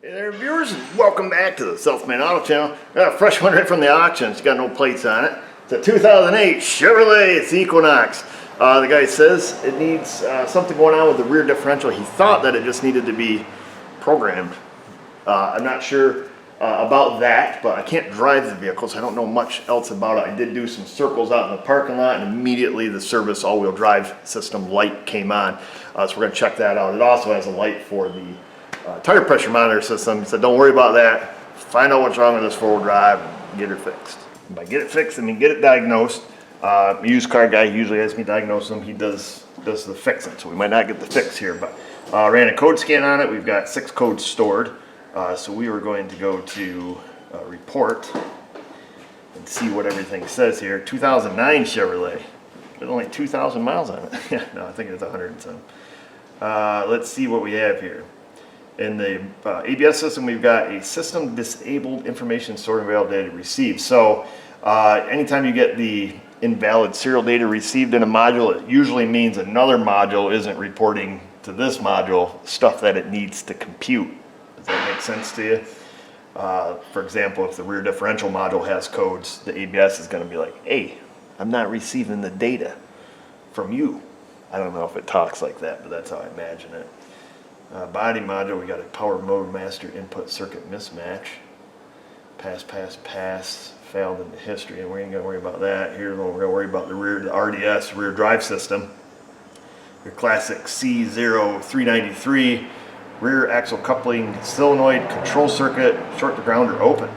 Hey there, viewers, and welcome back to the Self-Made Auto Channel. Got a fresh one right from the auction. It's got no plates on it. It's a 2008 Chevrolet Equinox. The guy says it needs something going on with the rear differential. He thought that it just needed to be programmed. I'm not sure about that, but I can't drive the vehicle, so I don't know much else about it. I did do some circles out in the parking lot, and immediately the service all-wheel drive system light came on. So we're going to check that out. It also has a light for the tire pressure monitor system. He said, don't worry about that. Find out what's wrong with this four-wheel drive and get it fixed. And by get it fixed, I mean get it diagnosed. Used car guy usually has me diagnose them. He does the fixing, so we might not get the fix here. But ran a code scan on it. We've got 6 codes stored. So we were going to go to report and see what everything says here. 2009 Chevrolet. There's only 2,000 miles on it. Yeah, no, I think it's 100 and some. Let's see what we have here. In the ABS system, we've got a system disabled information stored and invalid data received. So anytime you get the invalid serial data received in a module, it usually means another module isn't reporting to this module stuff that it needs to compute. Does that make sense to you? For example, if the rear differential module has codes, the ABS is going to be like, hey, I'm not receiving the data from you. I don't know if it talks like that, but that's how I imagine it. Body module, we got a power mode master input circuit mismatch. Pass, failed in the history, and we ain't gonna worry about that. Here we're gonna worry about the RDS, rear drive system. Your classic C0393, rear axle coupling solenoid control circuit, short to ground or open.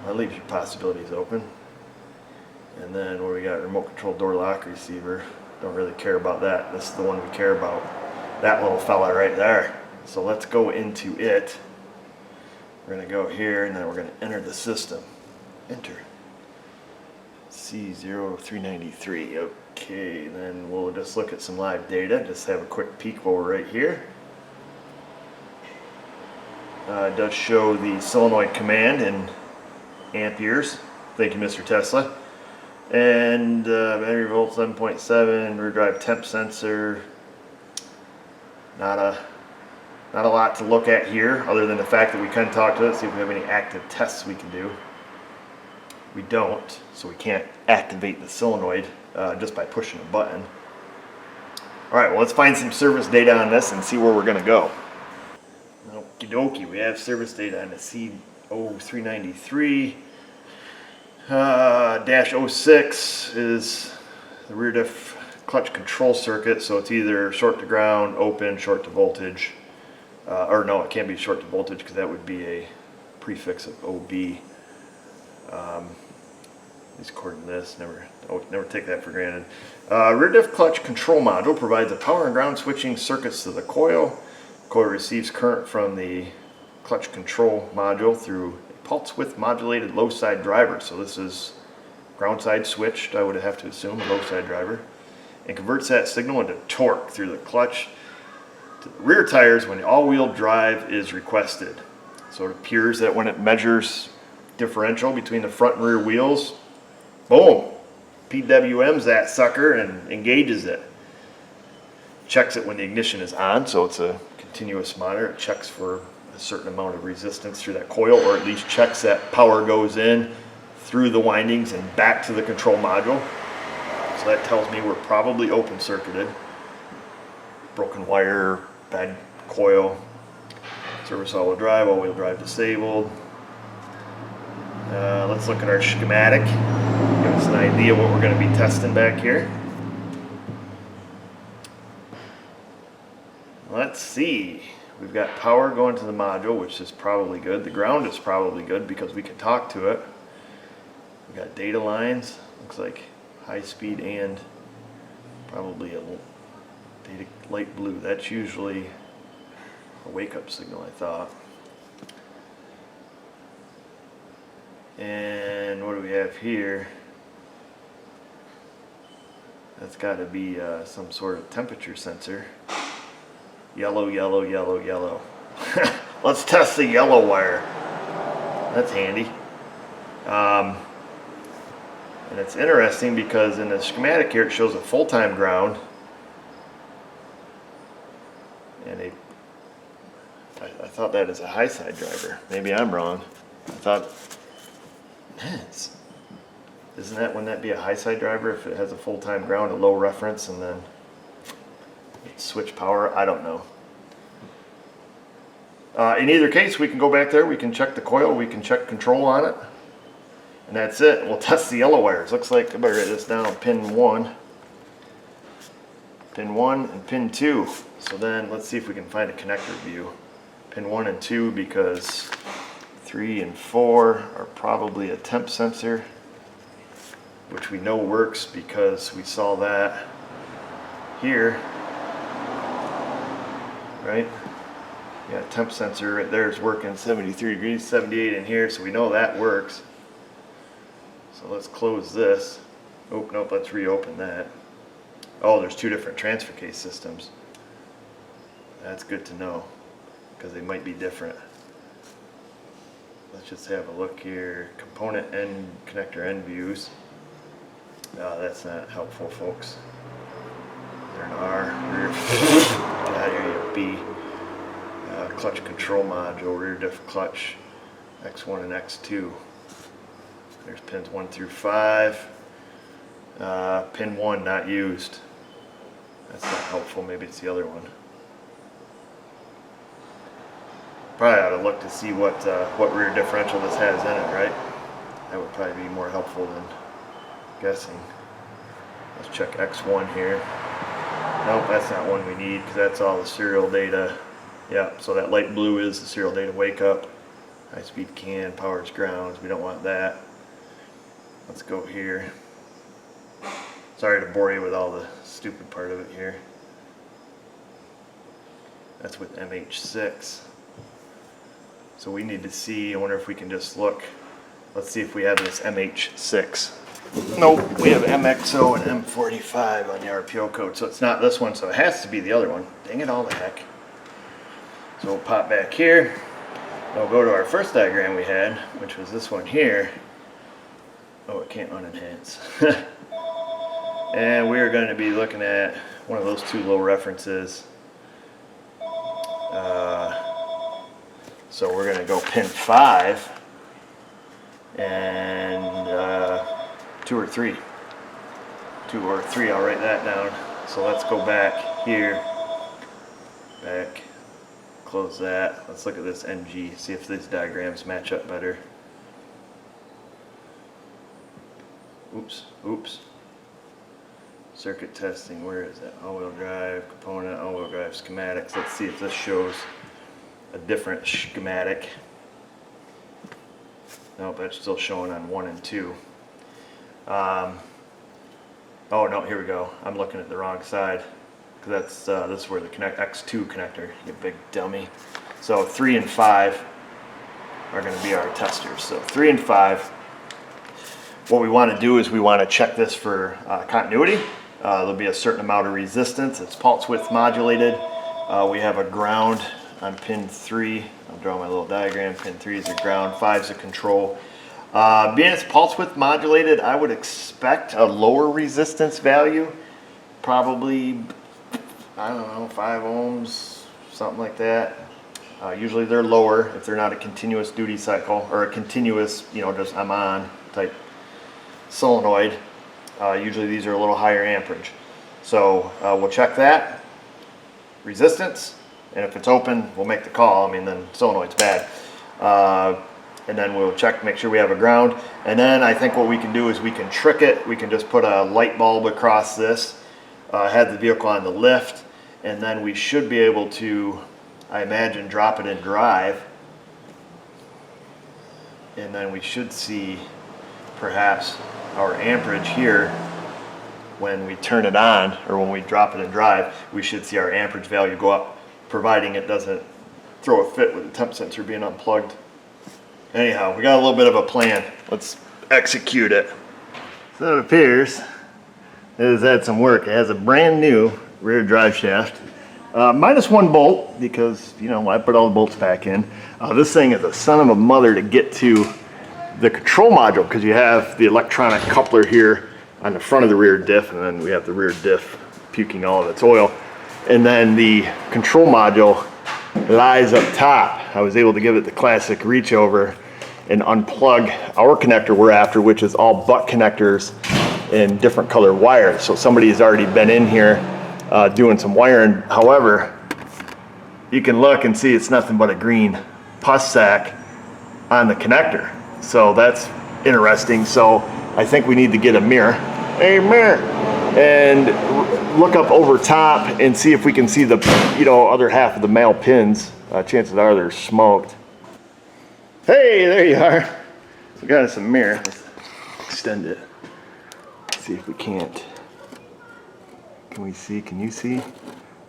That leaves your possibilities open. And then what we got, remote control door lock receiver. Don't really care about that. This is the one we care about. That little fella right there. So let's go into it. We're going to go here and then we're going to enter the system. Enter. C0393. Okay, then we'll just look at some live data. Just have a quick peek while we're right here. It does show the solenoid command in amperes. Thank you, Mr. Tesla. And battery volt 7.7, rear drive temp sensor. Not a lot to look at here, other than the fact that we can talk to it, see if we have any active tests we can do. We don't, so we can't activate the solenoid just by pushing a button. All right, well, let's find some service data on this and see where we're going to go. Okie dokie, we have service data on the C0393. -06 is the rear diff clutch control circuit, so it's either short to ground, open, short to voltage, or no, it can't be short to voltage because that would be a prefix of OB. At least according to this, never take that for granted. Rear diff clutch control module provides the power and ground switching circuits to the coil. Coil receives current from the clutch control module through a pulse width modulated low side driver. So this is ground side switched, I would have to assume, a low side driver. And converts that signal into torque through the clutch to the rear tires when all-wheel drive is requested. So it appears that when it measures differential between the front and rear wheels, boom, PWMs that sucker and engages it. Checks it when the ignition is on, so it's a continuous monitor. It checks for a certain amount of resistance through that coil, or at least checks that power goes in through the windings and back to the control module. So that tells me we're probably open circuited. Broken wire, bad coil, service all-wheel drive disabled. Let's look at our schematic. Give us an idea what we're going to be testing back here. Let's see. We've got power going to the module, which is probably good. The ground is probably good because we can talk to it. We've got data lines. Looks like high speed and probably a data light blue. That's usually a wake-up signal, I thought. And what do we have here? That's got to be some sort of temperature sensor. Yellow, yellow, yellow, yellow. Let's test the yellow wire. That's handy. And it's interesting because in the schematic here it shows a full-time ground and a thought that is a high side driver. Maybe I'm wrong. I thought, man, isn't that, wouldn't that be a high side driver if it has a full-time ground, a low reference, and then switch power? I don't know. In either case, we can go back there, we can check the coil, we can check control on it, and that's it. We'll test the yellow wires. Looks like, I better write this down, pin 1 and pin 2. So then let's see if we can find a connector view. Pin 1 and 2, because 3 and 4 are probably a temp sensor, which we know works because we saw that here, right? Yeah, temp sensor right there is working 73 degrees, 78 in here, so we know that works. So let's close this. Oh, nope, let's reopen that. Oh, there's 2 different transfer case systems. That's good to know, because they might be different. Let's just have a look here. Component end, connector end views. That's not helpful, folks. There an R, rear, get out of here, you B. Clutch control module, rear diff clutch, X1 and X2. There's pins 1 through 5. Pin 1 not used. That's not helpful, maybe it's the other one. Probably ought to look to see what rear differential this has in it, right? That would probably be more helpful than guessing. Let's check X1 here. Nope, that's not one we need because that's all the serial data. Yeah, so that light blue is the serial data wake up. High speed CAN, powers grounds, we don't want that. Let's go here. Sorry to bore you with all the stupid part of it here. That's with MH6. So we need to see, I wonder if we can just look. Let's see if we have this MH6. Nope, we have MXO and M45 on the RPO code, so it's not this one, so it has to be the other one. Dang it all the heck. So we'll pop back here. We'll go to our first diagram we had, which was this one here. Oh, it can't unenhance. And we're going to be looking at one of those 2 low references. So we're going to go pin 5 and 2 or 3. 2 or 3, I'll write that down. So let's go back here, back, close that. Let's look at this NG, see if these diagrams match up better. Oops, oops. Circuit testing, where is that? All-wheel drive, component, all-wheel drive schematics. Let's see if this shows a different schematic. Nope, that's still showing on 1 and 2. Oh no, here we go. I'm looking at the wrong side. Because that's this is where the X2 connector, you big dummy. So 3 and 5 are going to be our testers. So 3 and 5. What we want to do is we want to check this for continuity. There'll be a certain amount of resistance. It's pulse width modulated. We have a ground on pin 3. I'll draw my little diagram. Pin 3 is a ground, 5 is a control. Being it's pulse width modulated, I would expect a lower resistance value. Probably, I don't know, 5 ohms, something like that. Usually they're lower if they're not a continuous duty cycle or a continuous, you know, just I'm on type solenoid. Usually these are a little higher amperage. So we'll check that. Resistance, and if it's open, we'll make the call. I mean, then solenoid's bad. And then we'll check, make sure we have a ground. And then I think what we can do is we can trick it. We can just put a light bulb across this, have the vehicle on the lift, and then we should be able to, I imagine, drop it in drive. And then we should see perhaps our amperage here when we turn it on, or when we drop it in drive, we should see our amperage value go up, providing it doesn't throw a fit with the temp sensor being unplugged. Anyhow, we got a little bit of a plan. Let's execute it. So it appears it has had some work. It has a brand new rear drive shaft. Minus 1 bolt, because, you know, I put all the bolts back in. This thing is a son of a mother to get to the control module, because you have the electronic coupler here on the front of the rear diff, and then we have the rear diff puking all of its oil. And then the control module lies up top. I was able to give it the classic reach over and unplug our connector we're after, which is all butt connectors in different color wires. So somebody has already been in here doing some wiring. However, you can look and see it's nothing but a green pus sac on the connector. So that's interesting. So I think we need to get a mirror, and look up over top and see if we can see the other half of the male pins. Chances are they're smoked. Hey, there you are. We got us a mirror. Let's extend it. See if we can't. Can we see? Can you see?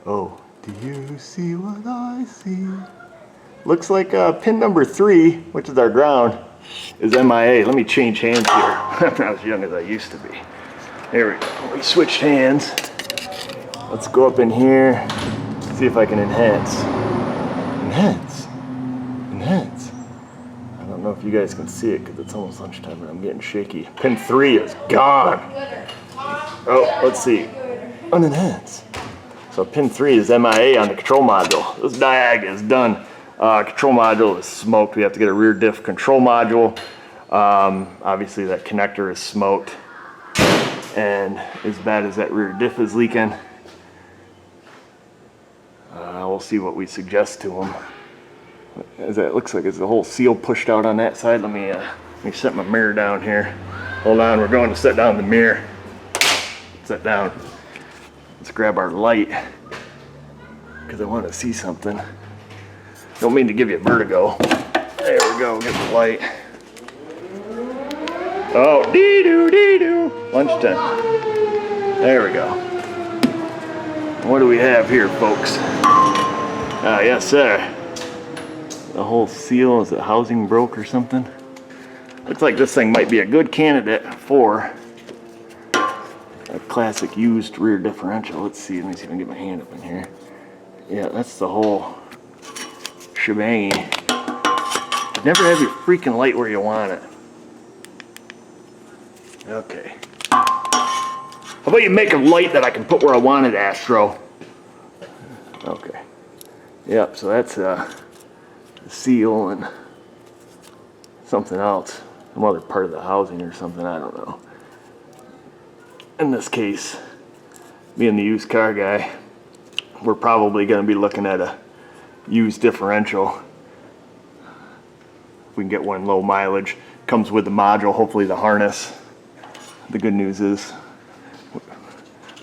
Oh, do you see what I see? Looks like pin number 3, which is our ground, is MIA. Let me change hands here. I'm not as young as I used to be. There we go. We switched hands. Let's go up in here, see if I can enhance. Enhance. I don't know if you guys can see it because it's almost lunchtime and I'm getting shaky. Pin 3 is gone. Oh, let's see. Unenhance. So pin 3 is MIA on the control module. This diag is done. Control module is smoked. We have to get a rear diff control module. Obviously that connector is smoked. And as bad as that rear diff is leaking, we'll see what we suggest to them. As it looks like it's the whole seal pushed out on that side. Let me set my mirror down here. Hold on, we're going to set down the mirror. Set down. Let's grab our light because I want to see something. Don't mean to give you vertigo. There we go, get the light. Oh, dee-doo. Lunchtime. There we go. What do we have here, folks? Yes, sir. The whole seal, is it housing broke or something? Looks like this thing might be a good candidate for a classic used rear differential. Let's see, let me see if I can get my hand up in here. Yeah, that's the whole shebang. Never have your freaking light where you want it. Okay. How about you make a light that I can put where I want it, Astro? Okay. Yep, so that's the seal and something else. Some other part of the housing or something, I don't know. In this case, being the used car guy, we're probably going to be looking at a used differential. If we can get one low mileage. Comes with the module, hopefully the harness. The good news is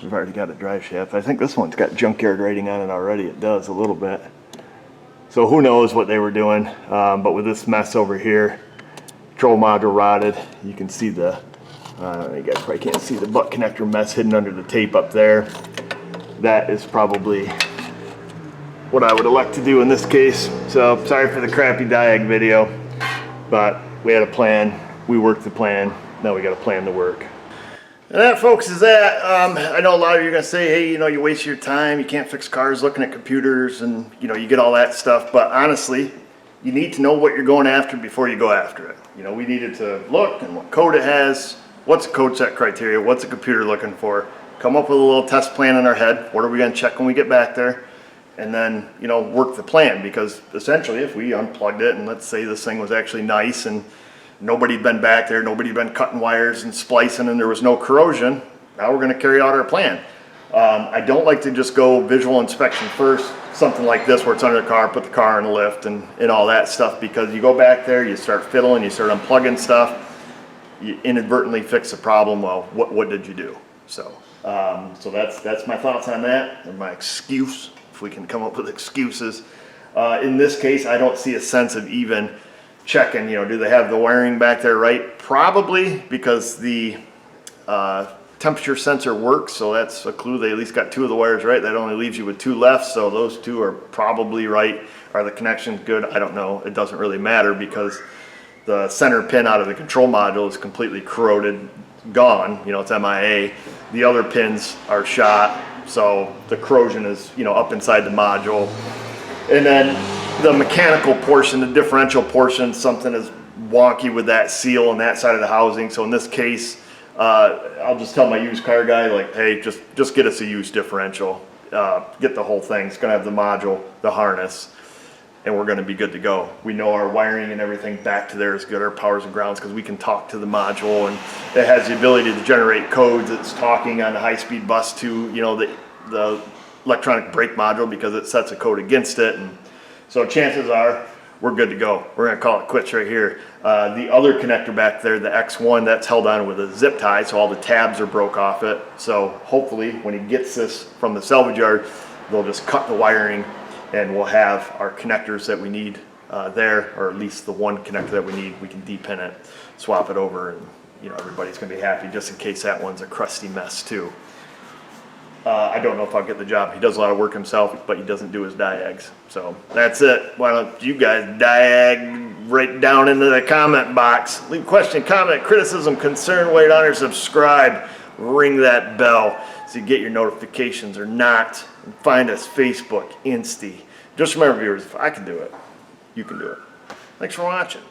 we've already got a drive shaft. I think this one's got junkyard rating on it already. It does a little bit. So who knows what they were doing. But with this mess over here, control module rotted. You can see the, you guys probably can't see the butt connector mess hidden under the tape up there. That is probably what I would elect to do in this case. So sorry for the crappy diag video, but we had a plan. We worked the plan. Now we got to plan the work. And that, folks, is that. I know a lot of you are going to say, hey, you waste your time. You can't fix cars looking at computers and, you get all that stuff. But honestly, you need to know what you're going after before you go after it. We needed to look and what code it has, what's the code set criteria, what's the computer looking for, come up with a little test plan in our head. What are we going to check when we get back there? And then, work the plan. Because essentially, if we unplugged it and let's say this thing was actually nice and nobody'd been back there, nobody'd been cutting wires and splicing and there was no corrosion, now we're going to carry out our plan. I don't like to just go visual inspection first, something like this where it's under the car, put the car in the lift and all that stuff, because you go back there, you start fiddling, you start unplugging stuff, you inadvertently fix the problem. Well, what did you do? So that's my thoughts on that, and my excuse, if we can come up with excuses. In this case, I don't see a sense of even checking, do they have the wiring back there right? Probably, because the temperature sensor works, so that's a clue. They at least got 2 of the wires right. That only leaves you with 2 left, so those 2 are probably right. Are the connections good? I don't know. It doesn't really matter because the center pin out of the control module is completely corroded, gone. It's MIA. The other pins are shot, so the corrosion is, up inside the module. And then the mechanical portion, the differential portion, something is wonky with that seal on that side of the housing. So in this case, I'll just tell my used car guy, like, hey, just get us a used differential. Get the whole thing. It's going to have the module, the harness. and we're going to be good to go. We know our wiring and everything back to there is good, our powers and grounds, because we can talk to the module, and it has the ability to generate codes. It's talking on the high-speed bus to, you know, the electronic brake module, because it sets a code against it. And so chances are we're good to go. We're going to call it quits right here. The other connector back there, the X1, that's held on with a zip tie, so all the tabs are broke off it. So hopefully when he gets this from the salvage yard, they'll just cut the wiring, and we'll have our connectors that we need there, or at least the one connector that we need. We can depin it, swap it over, and you know, everybody's going to be happy, just in case that one's a crusty mess too. I don't know if I'll get the job. He does a lot of work himself, but he doesn't do his diags. So that's it. Why don't you guys diag right down into the comment box? Leave a question, comment, criticism, concern, wait on, or subscribe. Ring that bell so you get your notifications or not. And find us Facebook, Insta. Just remember, viewers, if I can do it, you can do it. Thanks for watching.